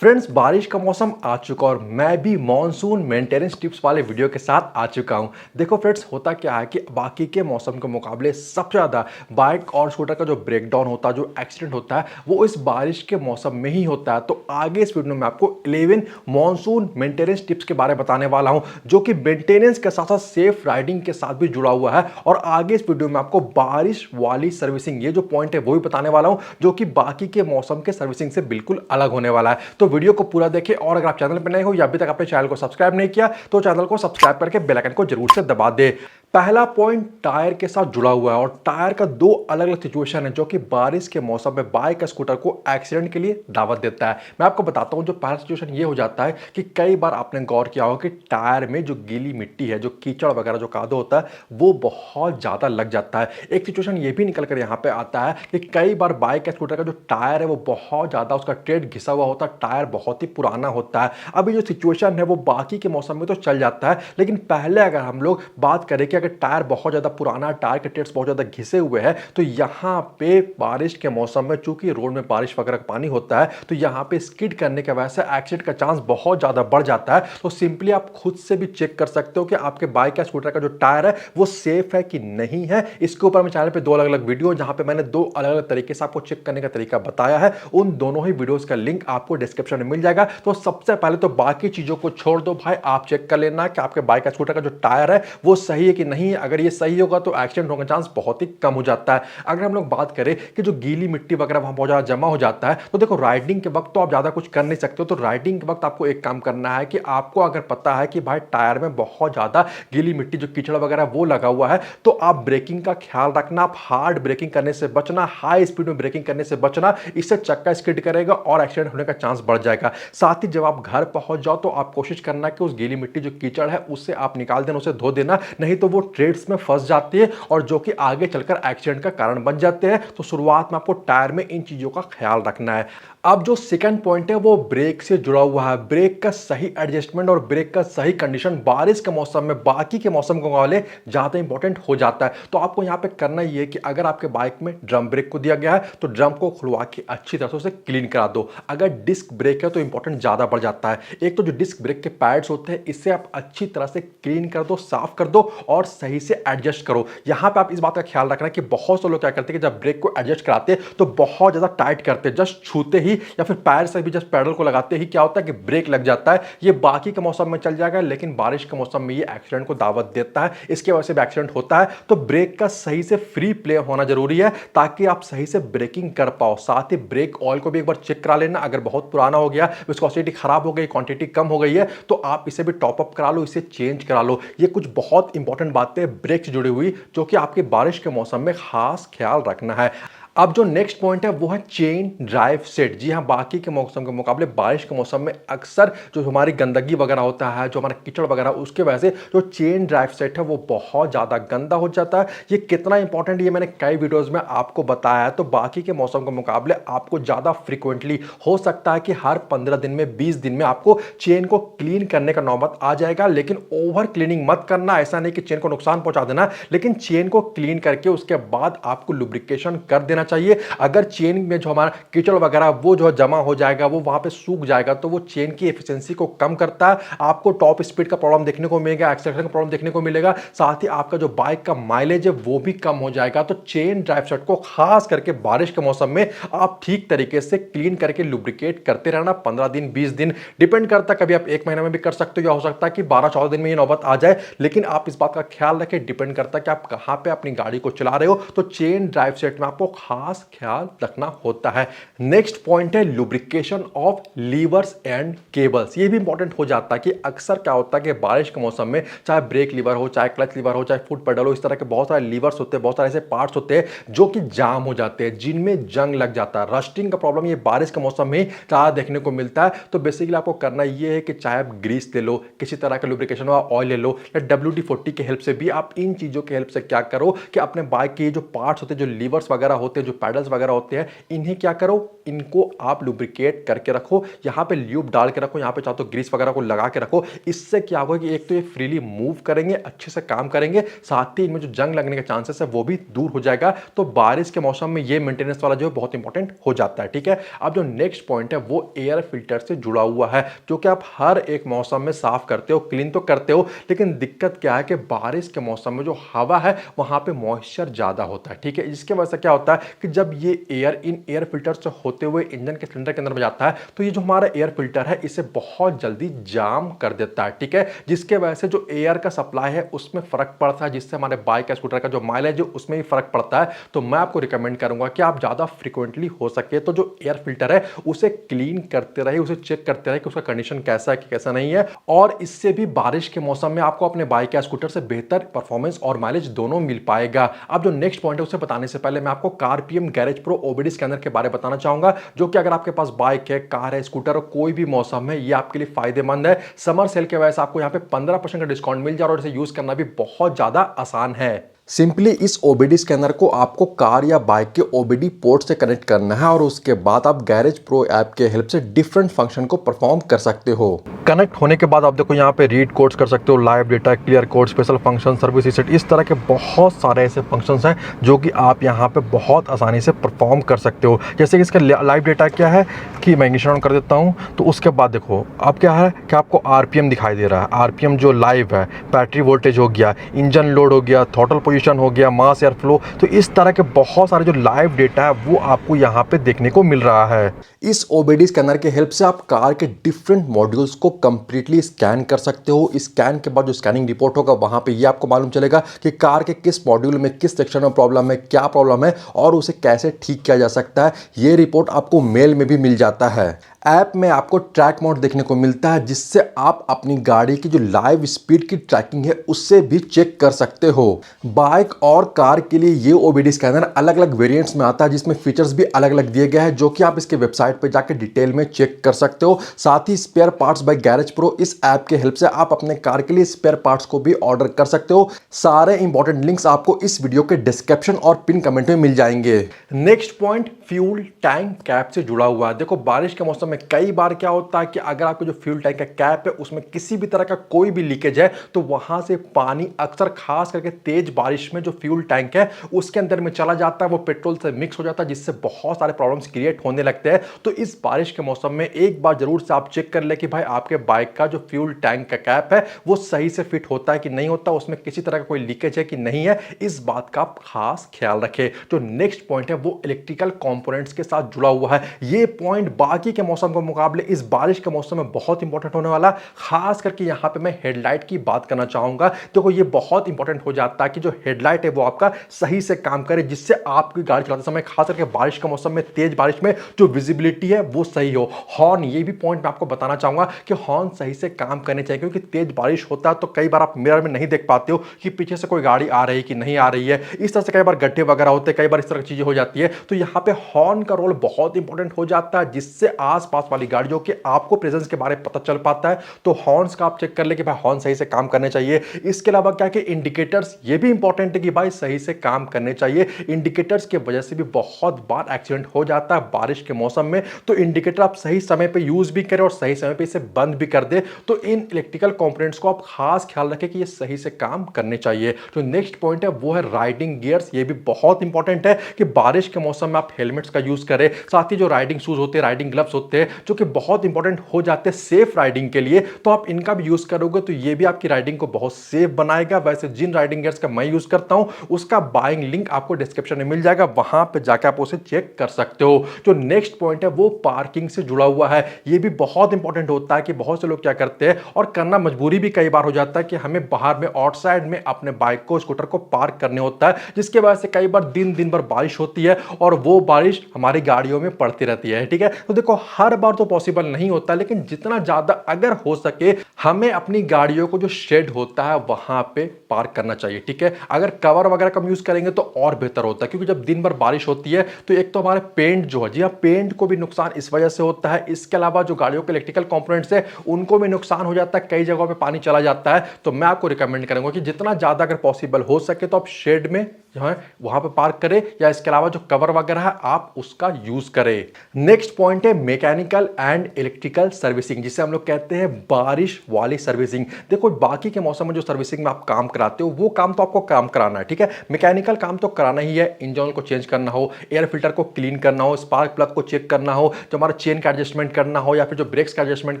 Friends, बारिश का मौसम आ चुका और मैं भी मॉनसून मेंटेनेंस टिप्स वाले वीडियो के साथ आ चुका हूं। देखो फ्रेंड्स, होता क्या है कि बाकी के मौसम के मुकाबले सबसे ज़्यादा बाइक और स्कूटर का जो ब्रेकडाउन होता है, जो एक्सीडेंट होता है, वो इस बारिश के मौसम में ही होता है। तो आगे इस वीडियो में आपको 11 मॉनसून मेंटेनेंस टिप्स के बारे में बताने वाला हूं, जो कि मेंटेनेंस के साथ साथ सेफ राइडिंग के साथ भी जुड़ा हुआ है। और आगे इस वीडियो में आपको बारिश वाली सर्विसिंग, ये जो पॉइंट है वो भी बताने वाला हूं, जो कि बाकी के मौसम के सर्विसिंग से बिल्कुल अलग होने वाला है। तो वीडियो को पूरा देखें, और अगर आप चैनल पर नए हो या अभी तक अपने चैनल को सब्सक्राइब नहीं किया तो चैनल को सब्सक्राइब करके बेल आइकन को जरूर से दबा दे। पहला पॉइंट टायर के साथ जुड़ा हुआ है, और टायर का दो अलग अलग सिचुएशन है जो कि बारिश के मौसम में बाइक या स्कूटर को एक्सीडेंट के लिए दावत देता है। मैं आपको बताता हूं, जो पहला सिचुएशन ये हो जाता है कि कई बार आपने गौर किया होगा कि टायर में जो गीली मिट्टी है, जो कीचड़ वगैरह जो कादो होता है, वो बहुत ज्यादा लग जाता है। एक सिचुएशन ये भी निकल कर यहां पे आता है कि कई बार बाइक या स्कूटर का जो टायर है वो बहुत ज्यादा, उसका ट्रेड घिसा हुआ होता है, टायर बहुत ही पुराना होता है। अब ये जो सिचुएशन है वो बाकी के मौसम में तो चल जाता है, लेकिन पहले अगर हम लोग बात करें कि अगर टायर बहुत ज्यादा पुराना, टायर के टेट्स बहुत ज्यादा घिसे हुए हैं, तो यहां पे बारिश के मौसम में चूंकि रोड में बारिश वगैरह का पानी होता है, तो यहां पे स्किड करने की वजह से एक्सीडेंट का चांस बहुत ज्यादा बढ़ जाता है। तो सिंपली आप खुद से भी चेक कर सकते हो कि आपके बाइक या स्कूटर का जो टायर है वो सेफ है कि नहीं है। इसके ऊपर मैं चैनल पे दो अलग अलग वीडियो, जहां पे मैंने दो अलग अलग तरीके से आपको चेक करने का तरीका बताया है, उन दोनों ही वीडियोस का लिंक आपको डिस्क्रिप्शन में मिल जाएगा। तो सबसे पहले तो बाकी चीजों को छोड़ दो भाई, आप चेक कर लेना कि आपके बाइक या स्कूटर का जो टायर है वो सही है कि नहीं है। अगर ये सही होगा तो एक्सीडेंट होने का चांस बहुत ही कम हो जाता है। अगर हम लोग बात करें कि जो गीली मिट्टी वगैरह वहां बहुत ज्यादा जमा हो जाता है, तो देखो राइडिंग के वक्त तो आप ज्यादा कुछ कर नहीं सकते हो। तो राइडिंग के वक्त आपको एक काम करना है कि आपको अगर पता है कि भाई टायर में बहुत ज्यादा गीली मिट्टी, जो कीचड़ वगैरह वो लगा हुआ है, तो आप ब्रेकिंग का ख्याल रखना। आप हार्ड ब्रेकिंग करने से बचना, हाई स्पीड में ब्रेकिंग करने से बचना, इससे चक्का स्किड करेगा और एक्सीडेंट होने का चांस बढ़ जाएगा। साथ ही जब आप घर पहुंच जाओ तो आप कोशिश करना कि उस गीली मिट्टी, जो कीचड़ है, उससे आप निकाल देना, उसे धो देना, नहीं तो वो ट्रेड्स में फंस जाती है और जो कि आगे चलकर एक्सीडेंट का कारण बन जाते हैं। तो शुरुआत में आपको टायर में इन चीजों का ख्याल रखना है। अब जो सेकंड पॉइंट है वो ब्रेक से जुड़ा हुआ है। ब्रेक का सही एडजस्टमेंट और ब्रेक का सही कंडीशन बारिश के मौसम में बाकी के मौसम के मुकाबले ज्यादा इंपॉर्टेंट हो जाता है। तो आपको यहां पे करना ये है कि अगर आपके बाइक में ड्रम ब्रेक को दिया गया है तो ड्रम को खुलवा के अच्छी तरह से उसे क्लीन करा दो। अगर डिस्क ब्रेक है तो इंपॉर्टेंट ज्यादा बढ़ जाता है। एक तो जो डिस्क ब्रेक के पैड्स होते हैं, इससे आप अच्छी तरह से क्लीन कर दो, साफ कर दो और सही से एडजस्ट करो। यहां पे आप इस बात का ख्याल रखना कि बहुत से लोग क्या करते हैं कि जब ब्रेक को एडजस्ट कराते हैं तो बहुत ज्यादा टाइट करते हैं, जस्ट छूते ही या फिर पैर से भी जस्ट पैडल को लगाते ही क्या होता है कि ब्रेक लग जाता है। ये बाकी के मौसम में चल जाएगा, लेकिन बारिश के मौसम में ये एक्सीडेंट को दावत देता है, इसकी वजह से भी एक्सीडेंट होता है। तो ब्रेक का सही से फ्री प्ले होना जरूरी है ताकि आप सही से ब्रेकिंग कर पाओ। साथ ही ब्रेक ऑयल को भी एक बार चेक करा लेना। अगर बहुत पुराना हो गया, विस्कोसिटी खराब हो गई, क्वांटिटी कम हो गई है, तो आप इसे भी टॉप अप करा लो, इसे चेंज करा लो। ये कुछ बहुत इंपॉर्टेंट बातें ब्रेक से जुड़ी हुई, जो कि आपके बारिश के मौसम में खास ख्याल रखना है। अब जो नेक्स्ट पॉइंट है वो है चेन ड्राइव सेट। जी हाँ, बाकी के मौसम के मुकाबले बारिश के मौसम में अक्सर जो हमारी गंदगी वगैरह होता है, जो हमारा कीचड़ वगैरह, उसके वजह से जो चेन ड्राइव सेट है वो बहुत ज़्यादा गंदा हो जाता है। ये कितना इंपॉर्टेंट, ये मैंने कई वीडियोज़ में आपको बताया है। तो बाकी के मौसम के मुकाबले आपको ज़्यादा फ्रिक्वेंटली, हो सकता है कि हर 15 दिन में, 20 दिन में आपको चेन को क्लीन करने का नौबत आ जाएगा। लेकिन ओवर क्लीनिंग मत करना। ऐसा नहीं कि चेन को नुकसान पहुंचा देना, लेकिन चेन को क्लीन करके उसके बाद आपको लुब्रिकेशन कर देना चाहिए। अगर चेन में जो हमारा कीचड़ वगैरह वो जो जमा हो जाएगा, वो वहां पे सूख जाएगा, तो वो चेन की एफिशिएंसी को कम करता है। आपको टॉप स्पीड का प्रॉब्लम देखने को मिलेगा, एक्सेलरेशन का प्रॉब्लम देखने को मिलेगा। साथ ही आपका जो बाइक का माइलेज है वो भी कम हो जाएगा। तो चेन ड्राइव सेट को खास करके बारिश के मौसम में आप ठीक तरीके से क्लीन करके लुब्रिकेट करते रहना। 15 दिन, 20 दिन, डिपेंड करता है, कभी आप एक महीने में भी कर सकते हो, या हो सकता है कि 12-14 दिन में ये नौबत आ जाए। लेकिन आप इस बात का ख्याल रखें, डिपेंड करता है कि आप कहां पे अपनी गाड़ी को चला रहे हो। तो चेन ड्राइव सेट में आपको खास ख्याल रखना होता है। नेक्स्ट पॉइंट है lubrication of levers and cables. ये भी इंपॉर्टेंट हो जाता है कि अक्सर क्या होता है कि बारिश के मौसम में चाहे ब्रेक लीवर हो, चाहे क्लच लीवर हो, चाहे फुट पेडल हो, इस तरह के बहुत सारे लीवर्स होते हैं, बहुत सारे ऐसे पार्ट्स होते हैं जो कि जाम हो जाते हैं, जिनमें जंग लग जाता है। रस्टिंग का प्रॉब्लम ये बारिश के मौसम में ज्यादा देखने को मिलता है। तो बेसिकली आपको करना ये है कि चाहे आप ग्रीस ले लो, किसी तरह का लुब्रिकेशन वाला ऑयल ले लो, या WD-40 की हेल्प से भी आप इन चीजों की हेल्प से क्या करो कि अपने बाइक के जो पार्ट्स होते हैं, जो लीवर्स वगैरह होते हैं, जो पैडल्स वगैरह होते हैं इन्हें क्या करो, इनको आप लुब्रिकेट करके रखो, यहाँ पे ल्यूब डाल के रखो, यहाँ पे चाहो तो ग्रीस वगैरह को लगा के रखो। इससे क्या होगा कि एक तो ये फ्रीली मूव करेंगे, अच्छे से काम करेंगे, साथ ही इनमें जो जंग लगने के चांसेस है वो भी दूर हो जाएगा। तो बारिश के मौसम में ये मेंटेनेंस वाला जो है बहुत इंपॉर्टेंट हो जाता है। ठीक है, अब जो नेक्स्ट पॉइंट है वो एयर फिल्टर से जुड़ा हुआ है, जो कि आप हर एक मौसम में साफ करते हो, क्लीन तो करते हो, लेकिन दिक्कत क्या है कि बारिश के मौसम में जो हवा है वहां पे मॉइस्चर ज्यादा होता है। ठीक है, इसके वजह से क्या होता है कि जब ये एयर इन एयर फिल्टर से होते हुए इंजन के सिलेंडर के अंदर में जाता है तो ये जो हमारा एयर फिल्टर है इसे बहुत जल्दी जाम कर देता है। ठीक है, जिसके वजह से जो एयर का सप्लाई है उसमें फर्क पड़ता है, जिससे हमारे बाइक या स्कूटर का जो माइलेज है उसमें भी फर्क पड़ता है। तो मैं आपको रिकमेंड करूंगा कि आप ज्यादा फ्रीक्वेंटली हो सके तो जो एयर फिल्टर है उसे क्लीन करते रहे, उसे चेक करते रहे कि उसका कंडीशन कैसा है कि कैसा नहीं है। और इससे भी बारिश के मौसम में आपको अपने बाइक या स्कूटर से बेहतर परफॉर्मेंस और माइलेज दोनों मिल पाएगा। अब जो नेक्स्ट पॉइंट है उसे बताने से पहले मैं आपको कारपीएम गैरेज प्रो ओबीडी स्कैनर के बारे में बताना चाहूंगा, जो कि अगर आपके पास बाइक है, कार है, स्कूटर है, कोई भी मौसम है, ये आपके लिए फायदेमंद है। समर सेल के वजह से आपको यहाँ पे 15% का डिस्काउंट मिल जाए और इसे यूज करना भी बहुत ज्यादा आसान है। सिंपली इस ओबीडी स्कैनर को आपको कार या बाइक के ओबीडी पोर्ट से कनेक्ट करना है और उसके बाद आप गैरेज प्रो ऐप के हेल्प से डिफरेंट फंक्शन को परफॉर्म कर सकते हो। कनेक्ट होने के बाद आप देखो यहाँ पे रीड कोड्स कर सकते हो, live data, clear code, special function, service reset, इस तरह के बहुत सारे ऐसे फंक्शंस हैं जो कि आप यहाँ पे बहुत आसानी से परफॉर्म कर सकते हो। जैसे कि इसका लाइव डेटा क्या है कि मैं इग्निशन ऑन कर देता हूँ, तो उसके बाद देखो अब क्या है कि आपको आरपीएम दिखाई दे रहा है, आरपीएम जो लाइव है, बैटरी वोल्टेज हो गया, इंजन लोड हो गया, थ्रॉटल पोजीशन हो गया, मास एयर फ्लो, तो इस तरह के बहुत सारे जो लाइव डेटा है वो आपको यहाँ पे देखने को मिल रहा है। इस ओबीडी स्कैनर के हेल्प से आप कार के डिफरेंट मॉड्यूल्स को कंप्लीटली स्कैन कर सकते हो। स्कैन के बाद जो स्कैनिंग रिपोर्ट होगा वहां पे ये आपको मालूम चलेगा कि कार के किस मॉड्यूल में, किस सेक्शन में प्रॉब्लम है, क्या प्रॉब्लम है और उसे कैसे ठीक किया जा सकता है। ये रिपोर्ट आपको मेल में भी मिल जाता है। ऐप में आपको ट्रैक मोड देखने को मिलता है, जिससे आप अपनी गाड़ी की जो लाइव स्पीड की ट्रैकिंग है उससे भी चेक कर सकते हो। बाइक और कार के लिए ये ओबीडी स्कैनर अलग अलग वेरिएंट्स में आता है, जिसमें फीचर्स भी अलग अलग दिए गए हैं, जो कि आप इसके वेबसाइट पर जाकर डिटेल में चेक कर सकते हो। साथ ही spare parts by garage pro, इस ऐप के हेल्प से आप अपने कार के लिए स्पेयर पार्ट्स को भी ऑर्डर कर सकते हो। सारे इंपॉर्टेंट लिंक्स आपको इस वीडियो के डिस्क्रिप्शन और पिन कमेंट में मिल जाएंगे। Next point fuel tank cap से जुड़ा हुआ है। देखो बारिश के मौसम में कई बार क्या होता है कि अगर आपको जो फ्यूल टैंक का कैप है उसमें किसी भी तरह का कोई भी लीकेज है तो वहां से पानी अक्सर खास करके तेज बारिश में जो फ्यूल टैंक है उसके अंदर में चला जाता है, वो पेट्रोल से मिक्स हो जाता है, जिससे बहुत सारे प्रॉब्लम्स क्रिएट होने लगते हैं। तो इस बारिश के मौसम में एक बार जरूर से आप चेक कर ले कि भाई आपके बाइक का जो फ्यूल टैंक का कैप है वो सही से फिट होता है कि नहीं होता, उसमें किसी तरह का कोई लीकेज है कि नहीं है, इस बात का आप खास ख्याल रखें। जो नेक्स्ट पॉइंट है वो इलेक्ट्रिकल कंपोनेंट्स के साथ जुड़ा हुआ है। ये पॉइंट बाकी के मौसम के मुकाबले इस बारिश के मौसम में बहुत इंपॉर्टेंट होने वाला। खास करके यहां पे मैं हेडलाइट की बात करना चाहूंगा। देखो ये बहुत इंपॉर्टेंट हो जाता है कि जो हेडलाइट है वो आपका सही से काम करे, जिससे आपकी गाड़ी चलाते समय खास करके बारिश के मौसम में, तेज बारिश में जो विजिबिलिटी है वो सही हो। हॉर्न, ये भी पॉइंट मैं आपको बताना चाहूंगा कि हॉर्न सही से काम करने चाहिए, क्योंकि तेज बारिश होता है तो कई बार आप मिरर में नहीं देख पाते हो कि पीछे से कोई गाड़ी आ रही है कि नहीं आ रही है। इस तरह से कई बार गड्ढे वगैरह होते हैं, कई बार इस तरह की चीजें हो जाती है। तो यहां पे हॉर्न का रोल बहुत इंपॉर्टेंट हो जाता है, जिससे आसपास वाली गाड़ियों के आपको प्रेजेंस के बारे में पता चल पाता है। तो हॉर्न्स का आप चेक कर ले कि भाई हॉर्न सही से काम करने चाहिए। इसके अलावा क्या कि इंडिकेटर्स, ये भी इंपॉर्टेंट है कि भाई सही से काम करने चाहिए। इंडिकेटर्स की वजह से भी बहुत बार एक्सीडेंट हो जाता है बारिश के मौसम में। तो इंडिकेटर आप सही समय पे यूज भी करें और सही समय पे इसे बंद भी कर दे। तो इन इलेक्ट्रिकल कंपोनेंट्स को आप खास ख्याल रखें कि ये सही से काम करने चाहिए। जो नेक्स्ट पॉइंट है वो है राइडिंग गियर्स। ये भी बहुत इंपॉर्टेंट है कि बारिश के मौसम में आप हेलमेट्स का यूज करें। साथ ही जो राइडिंग शूज होते हैं, राइडिंग ग्लव्स होते हैं, जो कि बहुत इंपॉर्टेंट हो जाते हैं सेफ राइडिंग के लिए, तो आप इनका भी यूज करोगे तो ये भी आपकी राइडिंग को बहुत सेफ बनाएगा। वैसे जिन राइडिंग गियर्स का मैं यूज करता हूं उसका बाइंग लिंक आपको डिस्क्रिप्शन में मिल जाएगा, वहां पे जाकर आप उसे चेक कर सकते हो। जो नेक्स्ट पॉइंट है वो पार्किंग से जुड़ा हुआ है। ये भी बहुत इंपॉर्टेंट होता है कि बहुत से लोग क्या करते हैं, और करना मजबूरी भी कई बार हो जाता है कि हमें बाहर में आउटसाइड में अपने बाइक को, स्कूटर को पार्क करने होता है, जिसके वजह से कई बार दिन भर बारिश होती है और वो बारिश हमारी गाड़ियों में पड़ती रहती है। ठीक है, तो देखो हर बार तो पॉसिबल नहीं होता, लेकिन जितना ज्यादा अगर हो सके हमें अपनी गाड़ियों को जो शेड होता है वहां पे पार्क करना चाहिए। ठीक है, अगर कवर वगैरह कम यूज करेंगे तो और बेहतर होता है, क्योंकि जब दिन भर बारिश होती है तो एक तो हमारे पेंट जो है, जी हाँ, पेंट को भी नुकसान इस वजह से होता है। इसके अलावा जो गाड़ियों के इलेक्ट्रिकल कंपोनेंट्स है उनको भी नुकसान हो जाता है, कई जगहों पे पानी चला जाता है। तो मैं आपको रिकमेंड करूंगा कि जितना ज्यादा अगर पॉसिबल हो सके तो आप शेड में जो है वहां पर पार्क करें, या इसके अलावा जो कवर वगैरह है आप उसका यूज करें। नेक्स्ट पॉइंट है मैकेनिकल एंड इलेक्ट्रिकल सर्विसिंग, जिसे हम लोग कहते हैं बारिश वाली सर्विसिंग। देखो बाकी के मौसम में जो सर्विसिंग में आप काम कराते हो वो काम तो आपको काम कराना है, ठीक है, मैकेनिकल काम तो कराना ही है, इंजन को चेंज करना हो, एयर फिल्टर को क्लीन करना हो, स्पार्क प्लग को चेक करना हो, जो हमारा चेन का एडजस्टमेंट करना हो, या फिर जो ब्रेक्स का एडजस्टमेंट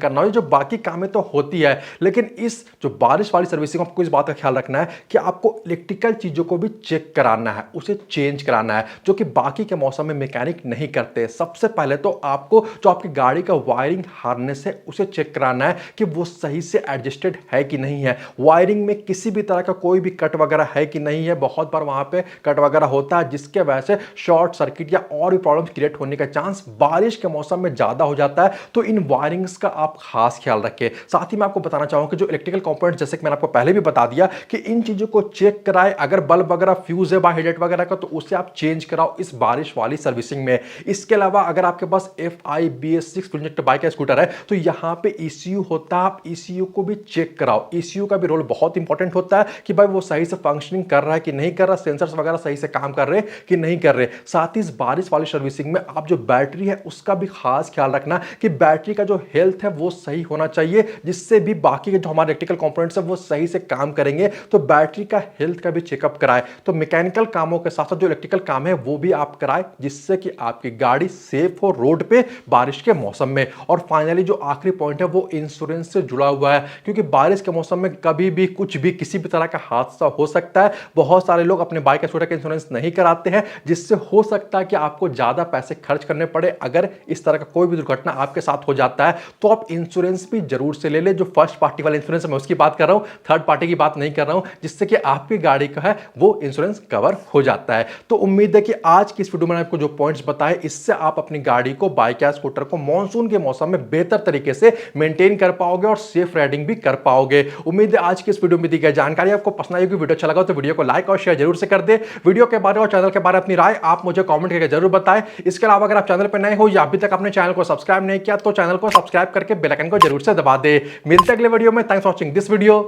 करना हो, जो बाकी कामें तो होती है। लेकिन इस जो बारिश वाली सर्विसिंग आपको इस बात का ख्याल रखना है कि आपको इलेक्ट्रिकल चीजों को भी चेक कराना है, उसे चेंज कराना है, जो कि बाकी के मौसम में मैकेनिक नहीं करते। सबसे पहले तो आपको जो आपकी गाड़ी का वायरिंग हार्नेस है उसे चेक कराना है कि वो सही से एडजस्टेड है कि नहीं है, वायरिंग में किसी भी तरह का कोई भी कट वगैरह है कि नहीं है। बहुत बार वहां पे कट वगैरह होता है जिसके वजह से शॉर्ट सर्किट या और भी प्रॉब्लम क्रिएट होने का चांस बारिश के मौसम में ज्यादा हो जाता है। तो इन वायरिंग्स का आप खास ख्याल रखें। साथ ही मैं आपको बताना चाहूंगा कि जो इलेक्ट्रिकल कंपोनेंट, जैसे कि मैंने आपको पहले भी बता दिया कि इन चीजों को चेक कराए, अगर बल्ब वगैरह फ्यूज है बाहर हेडलाइट वगैरह का तो उसे आप चेंज कराओ इस बारिश वाली सर्विसिंग में। इसके अलावा अगर आपके पास FIBS6 फुल इंजेक्टर बाइक या स्कूटर है तो यहां पे ECU होता है, आप ECU को भी चेक कराओ। ECU का भी रोल बहुत इंपॉर्टेंट होता है कि भाई वो सही से फंक्शनिंग कर रहा है कि नहीं कर रहा, सेंसर्स वगैरह सही से काम कर रहे कि नहीं कर रहे। साथ ही इस बारिश वाली सर्विसिंग में आप जो बैटरी है उसका भी खास ख्याल रखना कि बैटरी का जो हेल्थ है वो सही होना चाहिए, जिससे भी बाकी के जो हमारे इलेक्ट्रिकल कंपोनेंट्स है वो सही से काम करेंगे। तो बैटरी का हेल्थ का भी चेकअप कराए। तो मैकेनिकल कामों के साथ साथ जो इलेक्ट्रिकल काम है वो भी आप कराए, जिससे कि आपकी गाड़ी सेफ हो रोड पे बारिश के मौसम में। और फाइनली जो आखिरी पॉइंट है वो इंश्योरेंस से जुड़ा हुआ है, क्योंकि बारिश के मौसम में कभी भी कुछ भी किसी भी तरह का हादसा हो सकता है। बहुत सारे लोग अपने बाइक या स्कूटर का इंश्योरेंस नहीं कराते हैं, जिससे हो सकता है कि आपको ज्यादा पैसे खर्च करने पड़े। अगर इस तरह का कोई भी दुर्घटना आपके साथ हो जाता है तो आप इंश्योरेंस भी जरूर से ले ले। जो फर्स्ट पार्टी वाला इंश्योरेंस मैं उसकी बात कर रहा हूं, थर्ड पार्टी की बात नहीं कर रहा हूं, जिससे कि आपकी गाड़ी का है वो इंश्योरेंस कवर हो जाता है। तो उम्मीद है कि आज की इस वीडियो में आपको जो पॉइंट्स बताए इससे आप अपनी गाड़ी को, बाइक या स्कूटर को मॉनसून के मौसम में बेहतर तरीके से मेंटेन कर पाओगे और सेफ राइडिंग भी कर पाओगे। उम्मीद है आज की इस वीडियो में दी गई जानकारी आपको पसंद आई होगी। वीडियो अच्छा लगा तो वीडियो को लाइक और शेयर जरूर से कर दे। वीडियो के बारे और चैनल के बारे में अपनी राय आप मुझे कमेंट करके जरूर बताएं। इसके अलावा अगर आप चैनल पर नए हो या अभी तक अपने चैनल को सब्सक्राइब नहीं किया तो चैनल को सब्सक्राइब करके बेल आइकन को जरूर से दबा दे। मिलते हैं अगले वीडियो में। Thanks for watching this video.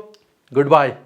Good bye.